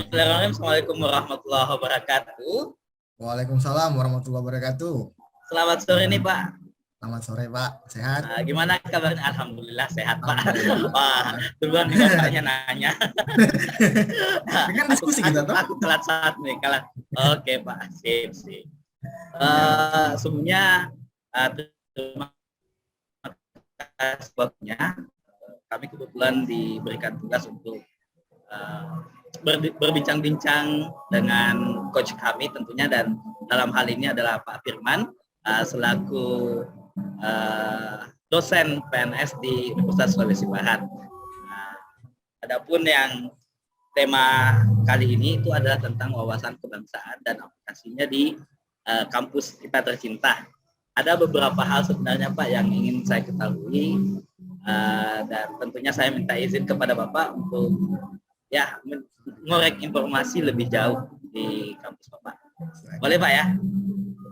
Bismillahirrahmanirrahim. Assalamualaikum warahmatullahi wabarakatuh. Waalaikumsalam warahmatullahi wabarakatuh. Selamat sore nih Pak. Selamat sore Pak, sehat? Gimana kabarnya? Alhamdulillah sehat Pak. Alhamdulillah. Wah, duluan nih bapaknya nanya. Dengan diskusi kita tuh. Aku telat saat nih. Oke Pak, sip. Sebelumnya terima kasih sebabnya kami kebetulan diberikan tugas untuk berbincang-bincang dengan coach kami tentunya, dan dalam hal ini adalah Pak Firman selaku dosen PNS di Universitas Sulawesi Barat. Adapun yang tema kali ini itu adalah tentang wawasan kebangsaan dan aplikasinya di kampus kita tercinta. Ada beberapa hal sebenarnya Pak yang ingin saya ketahui, dan tentunya saya minta izin kepada Bapak untuk ngorek informasi lebih jauh di kampus Bapak. Boleh Pak ya?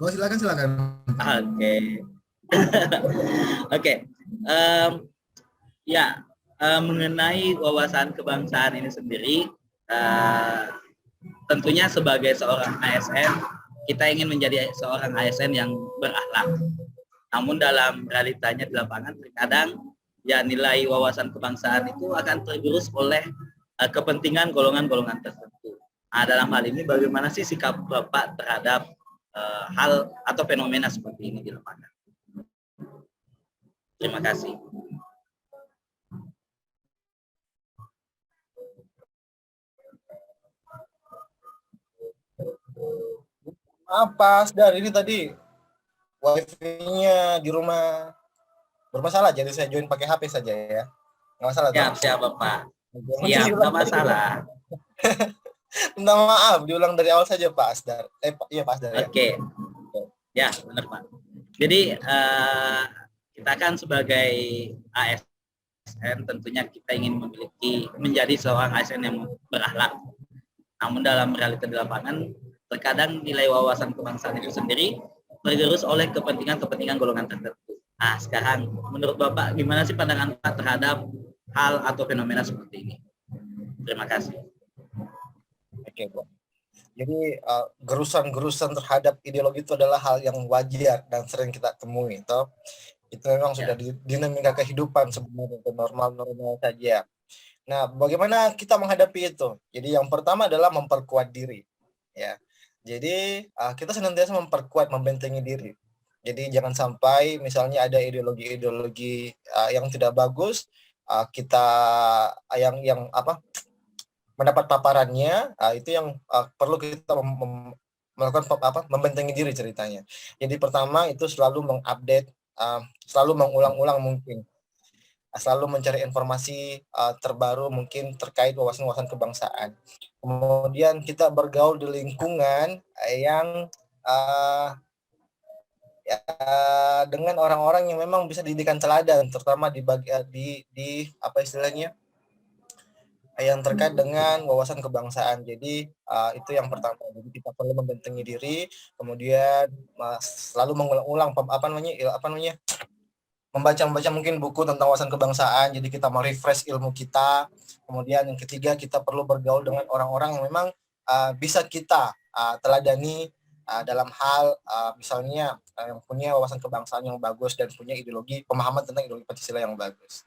Oh, silakan. Oke. Mengenai wawasan kebangsaan ini sendiri, tentunya sebagai seorang ASN, kita ingin menjadi seorang ASN yang berakhlak. Namun dalam realitanya di lapangan terkadang nilai wawasan kebangsaan itu akan tergerus oleh kepentingan golongan-golongan tertentu. Dalam hal ini bagaimana sih sikap Bapak terhadap hal atau fenomena seperti ini di lapangan? Terima kasih. Maaf Pak Asdar, ini tadi wifi-nya di rumah bermasalah, jadi saya join pakai HP saja ya. Nggak masalah. Siap Bapak. Siap, nggak masalah. Minta maaf, diulang dari awal saja Pak Asdar. Iya Pak Asdar. Oke. Ya, benar Pak. Jadi kita kan sebagai ASN tentunya kita ingin menjadi seorang ASN yang berakhlak. Namun dalam realita di lapangan terkadang nilai wawasan kebangsaan itu sendiri tergerus oleh kepentingan golongan tertentu. Sekarang menurut Bapak gimana sih pandangan Pak terhadap hal atau fenomena seperti ini? Terima kasih. Oke, Pak. Jadi gerusan-gerusan terhadap ideologi itu adalah hal yang wajar dan sering kita temui. Itu memang sudah dinamika kehidupan sebenarnya, normal-normal saja. Nah, bagaimana kita menghadapi itu? Jadi yang pertama adalah memperkuat diri. Ya. Jadi kita senantiasa membentengi diri. Jadi jangan sampai misalnya ada ideologi-ideologi yang tidak bagus, kita mendapat paparannya, itu yang perlu kita melakukan membentengi diri ceritanya. Jadi pertama itu selalu mengupdate, selalu mengulang-ulang mungkin, selalu mencari informasi terbaru mungkin terkait wawasan kebangsaan. Kemudian kita bergaul di lingkungan yang dengan orang-orang yang memang bisa didikan teladan, terutama di apa istilahnya, yang terkait dengan wawasan kebangsaan. Jadi itu yang pertama. Jadi kita perlu membentengi diri, kemudian selalu mengulang-ulang membaca mungkin buku tentang wawasan kebangsaan. Jadi kita merefresh ilmu kita. Kemudian yang ketiga, kita perlu bergaul dengan orang-orang yang memang bisa kita teladani dalam hal misalnya yang punya wawasan kebangsaan yang bagus dan punya pemahaman tentang ideologi Pancasila yang bagus.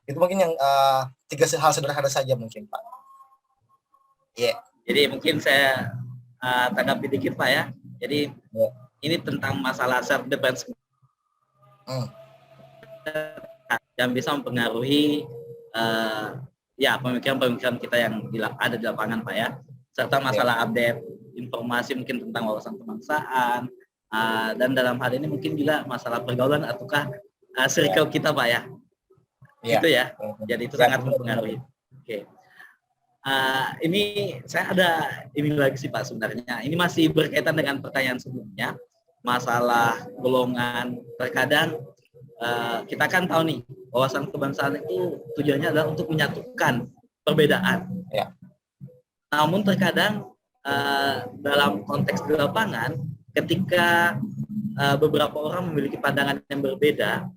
Itu mungkin yang 3 hal sederhana saja mungkin Pak. Jadi mungkin saya tanggapi dikit Pak ya. Jadi ini tentang masalah self defense yang bisa mempengaruhi pemikiran-pemikiran kita yang ada di lapangan Pak ya, serta masalah update informasi mungkin tentang wawasan kebangsaan, dan dalam hal ini mungkin juga masalah pergaulan ataukah circle kita Pak ya. Gitu ya. Jadi itu sangat mempengaruhi. Oke. Ini saya ada ini lagi sih Pak sebenarnya. Ini masih berkaitan dengan pertanyaan sebelumnya, masalah golongan. Terkadang kita kan tahu nih, wawasan kebangsaan itu tujuannya adalah untuk menyatukan perbedaan. Ya. Namun terkadang dalam konteks di lapangan, ketika beberapa orang memiliki pandangan yang berbeda,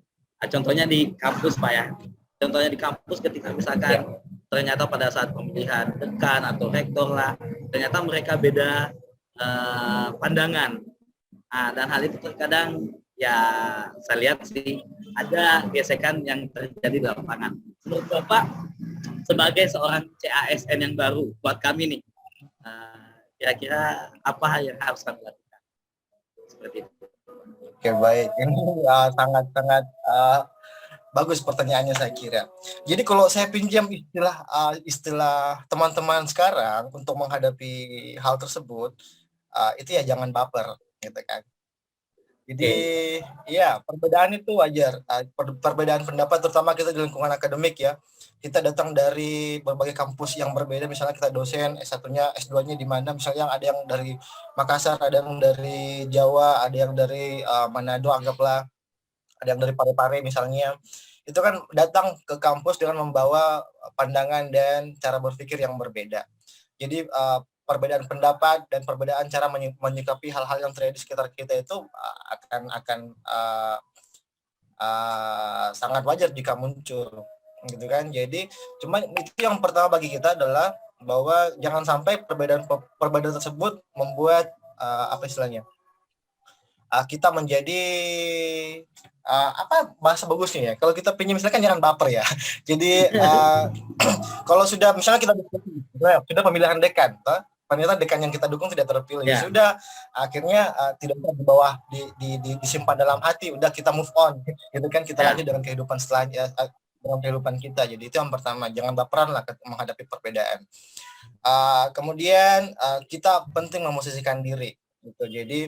contohnya di kampus Pak ya. Contohnya di kampus ketika misalkan ternyata pada saat pemilihan dekan atau rektor lah, ternyata mereka beda pandangan. Nah, dan hal itu terkadang ya saya lihat sih ada gesekan yang terjadi di lapangan. Menurut Bapak sebagai seorang CASN yang baru buat kami nih, kira-kira apa yang harus kami lakukan? Seperti itu. Oke, baik. Ini sangat-sangat bagus pertanyaannya saya kira. Jadi kalau saya pinjam istilah teman-teman sekarang untuk menghadapi hal tersebut, itu ya jangan baper, gitu kan. Jadi ya perbedaan itu wajar. Perbedaan pendapat terutama kita di lingkungan akademik ya. Kita datang dari berbagai kampus yang berbeda, misalnya kita dosen S1-nya, S2-nya di mana, misalnya ada yang dari Makassar, ada yang dari Jawa, ada yang dari Manado anggaplah, ada yang dari Parepare misalnya. Itu kan datang ke kampus dengan membawa pandangan dan cara berpikir yang berbeda. Jadi perbedaan pendapat dan perbedaan cara menyikapi hal-hal yang terjadi di sekitar kita itu akan sangat wajar jika muncul, gitu kan. Jadi cuma itu yang pertama bagi kita adalah bahwa jangan sampai perbedaan tersebut membuat apa istilahnya, kita menjadi apa bahasa bagusnya ya, kalau kita pinjam misalkan jangan baper ya. Jadi kalau sudah misalnya kita sudah pemilihan dekan, ternyata dekan yang kita dukung tidak terpilih, sudah akhirnya tidak di bawah disimpan dalam hati, udah kita move on, gitu kan, kita lanjut dengan kehidupan setelahnya, dengan kehidupan kita. Jadi itu yang pertama, jangan baperan lah menghadapi perbedaan. Kemudian kita penting memosisikan diri, gitu. Jadi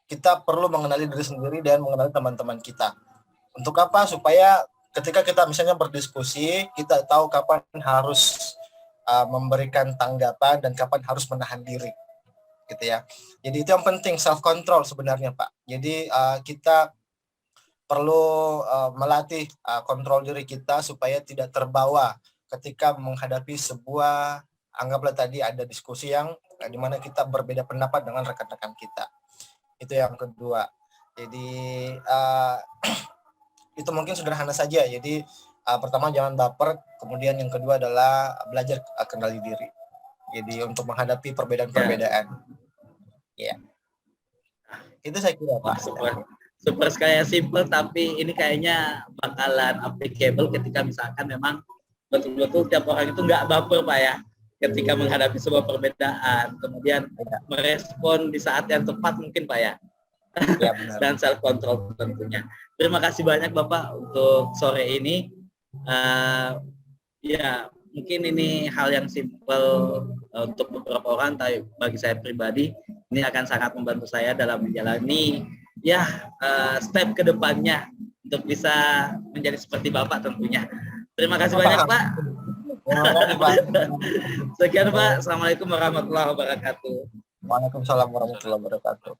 kita perlu mengenali diri sendiri dan mengenali teman-teman kita. Untuk apa? Supaya ketika kita misalnya berdiskusi, kita tahu kapan harus memberikan tanggapan dan kapan harus menahan diri, gitu ya. Jadi itu yang penting, self control sebenarnya, Pak. Jadi kita perlu melatih kontrol diri kita supaya tidak terbawa ketika menghadapi sebuah, anggaplah tadi ada diskusi yang di mana kita berbeda pendapat dengan rekan-rekan kita. Itu yang kedua. Jadi itu mungkin sederhana saja. Jadi pertama jangan baper, kemudian yang kedua adalah belajar kendali diri. Jadi untuk menghadapi perbedaan-perbedaan. Ya. Itu saya kira, Pak. Super sekali, simple, tapi ini kayaknya bakalan applicable ketika misalkan memang betul-betul tiap orang itu nggak baper, Pak ya, ketika menghadapi sebuah perbedaan, kemudian merespon di saat yang tepat mungkin, Pak ya. Ya, benar. Dan self control tentunya. Terima kasih banyak Bapak untuk sore ini. Ya mungkin ini hal yang simple untuk beberapa orang, tapi bagi saya pribadi ini akan sangat membantu saya dalam menjalani step ke depannya untuk bisa menjadi seperti Bapak tentunya. Terima kasih banyak, Pak. Sekian, Pak. Assalamualaikum warahmatullahi wabarakatuh. Waalaikumsalam warahmatullahi wabarakatuh.